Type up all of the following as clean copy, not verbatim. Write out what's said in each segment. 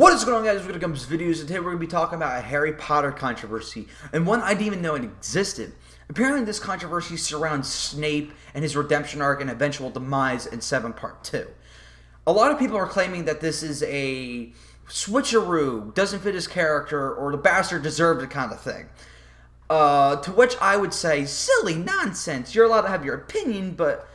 What is going on, guys? We're going to come to this videos, and today we're going to be talking about a Harry Potter controversy, and one I didn't even know it existed. Apparently this controversy surrounds Snape and his redemption arc and eventual demise in 7 Part 2. A lot of people are claiming that this is a switcheroo, doesn't fit his character, or the bastard deserved it kind of thing. To which I would say, silly nonsense. You're allowed to have your opinion, but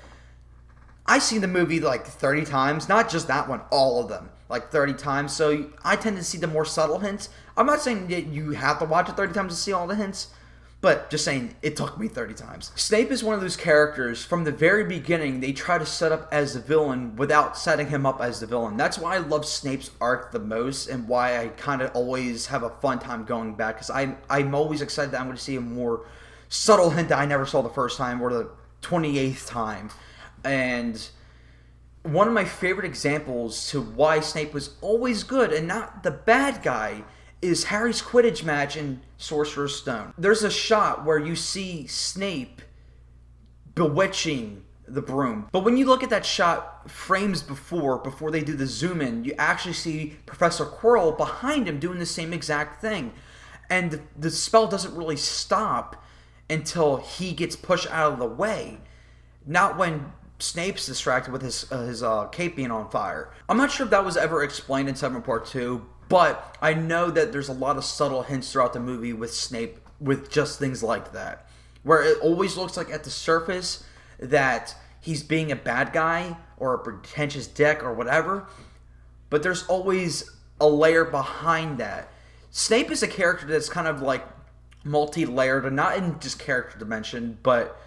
I've seen the movie like 30 times, not just that one, all of them, like 30 times, so I tend to see the more subtle hints. I'm not saying that you have to watch it 30 times to see all the hints, but just saying it took me 30 times. Snape is one of those characters, from the very beginning, they try to set up as the villain without setting him up as the villain. That's why I love Snape's arc the most, and why I kind of always have a fun time going back, because I'm always excited that I'm going to see a more subtle hint that I never saw the first time, or the 28th time. And one of my favorite examples to why Snape was always good and not the bad guy is Harry's Quidditch match in Sorcerer's Stone. There's a shot where you see Snape bewitching the broom. But when you look at that shot frames before they do the zoom in, you actually see Professor Quirrell behind him doing the same exact thing. And the spell doesn't really stop until he gets pushed out of the way. Not when Snape's distracted with his cape being on fire. I'm not sure if that was ever explained in 7 Part 2, but I know that there's a lot of subtle hints throughout the movie with Snape with just things like that. Where it always looks like at the surface that he's being a bad guy or a pretentious dick or whatever, but there's always a layer behind that. Snape is a character that's kind of like multi-layered, and not in just character dimension, but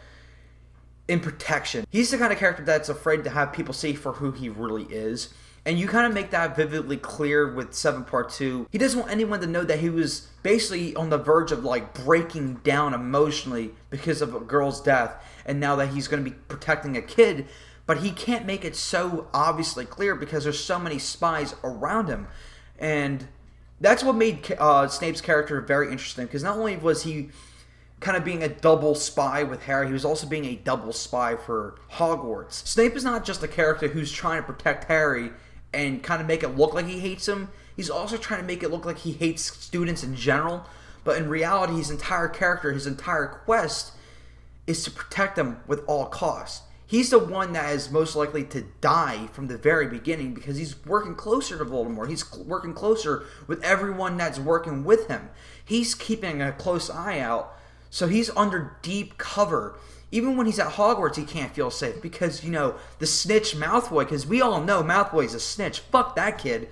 in protection. He's the kind of character that's afraid to have people see for who he really is. And you kind of make that vividly clear with 7 Part 2. He doesn't want anyone to know that he was basically on the verge of like breaking down emotionally because of a girl's death. And now that he's going to be protecting a kid. But he can't make it so obviously clear because there's so many spies around him. And that's what made Snape's character very interesting. Because not only was he kind of being a double spy with Harry, he was also being a double spy for Hogwarts. Snape is not just a character who's trying to protect Harry and kind of make it look like he hates him. He's also trying to make it look like he hates students in general. But in reality, his entire character, his entire quest is to protect them with all costs. He's the one that is most likely to die from the very beginning because he's working closer to Voldemort. He's working closer with everyone that's working with him. He's keeping a close eye out. So he's under deep cover. Even when he's at Hogwarts, he can't feel safe because, you know, the snitch Malfoy, because we all know Malfoy's a snitch. Fuck that kid.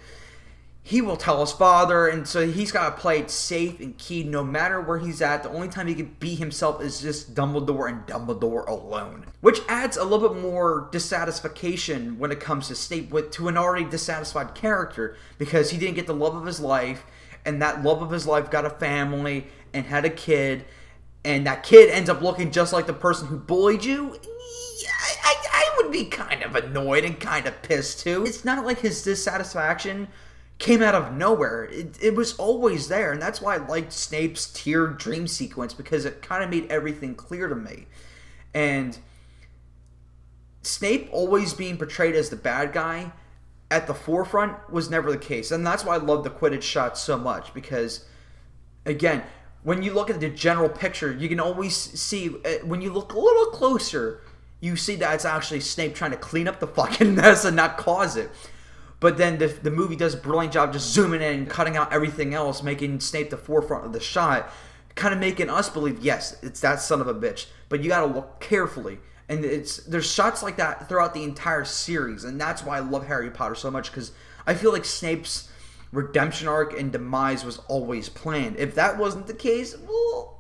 He will tell his father, and so he's got to play it safe and key no matter where he's at. The only time he can be himself is just Dumbledore and Dumbledore alone. Which adds a little bit more dissatisfaction when it comes to Snape to an already dissatisfied character because he didn't get the love of his life, and that love of his life got a family and had a kid. And that kid ends up looking just like the person who bullied you. I would be kind of annoyed and kind of pissed too. It's not like his dissatisfaction came out of nowhere. It was always there. And that's why I liked Snape's tiered dream sequence, because it kind of made everything clear to me. And Snape always being portrayed as the bad guy at the forefront was never the case. And that's why I love the Quidditch shot so much, because, again, when you look at the general picture, you can always see, when you look a little closer, you see that it's actually Snape trying to clean up the fucking mess and not cause it. But then the movie does a brilliant job just zooming in and cutting out everything else, making Snape the forefront of the shot, kind of making us believe, yes, it's that son of a bitch. But you gotta look carefully. And there's shots like that throughout the entire series, and that's why I love Harry Potter so much, because I feel like Snape's redemption arc and demise was always planned. If that wasn't the case, well,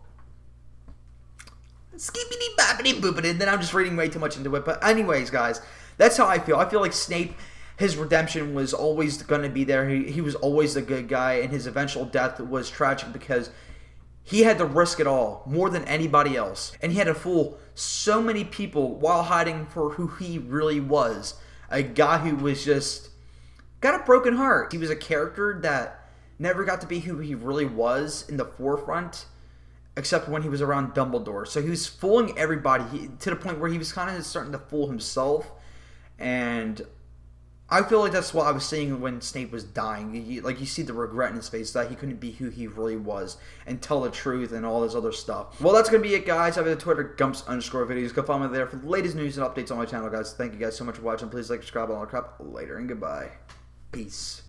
skippity boppity boopity, then I'm just reading way too much into it. But anyways, guys, that's how I feel. I feel like Snape, his redemption was always going to be there. He was always the good guy, and his eventual death was tragic because he had to risk it all more than anybody else, and he had to fool so many people while hiding for who he really was, a guy who was just got a broken heart. He was a character that never got to be who he really was in the forefront, except when he was around Dumbledore. So he was fooling everybody to the point where he was kind of starting to fool himself. And I feel like that's what I was saying when Snape was dying. You see the regret in his face that he couldn't be who he really was and tell the truth and all this other stuff. Well, that's going to be it, guys. I have a Twitter, Gumps_videos. Go follow me there for the latest news and updates on my channel, guys. Thank you guys so much for watching. Please like, subscribe, all that crap. Later and goodbye. Peace.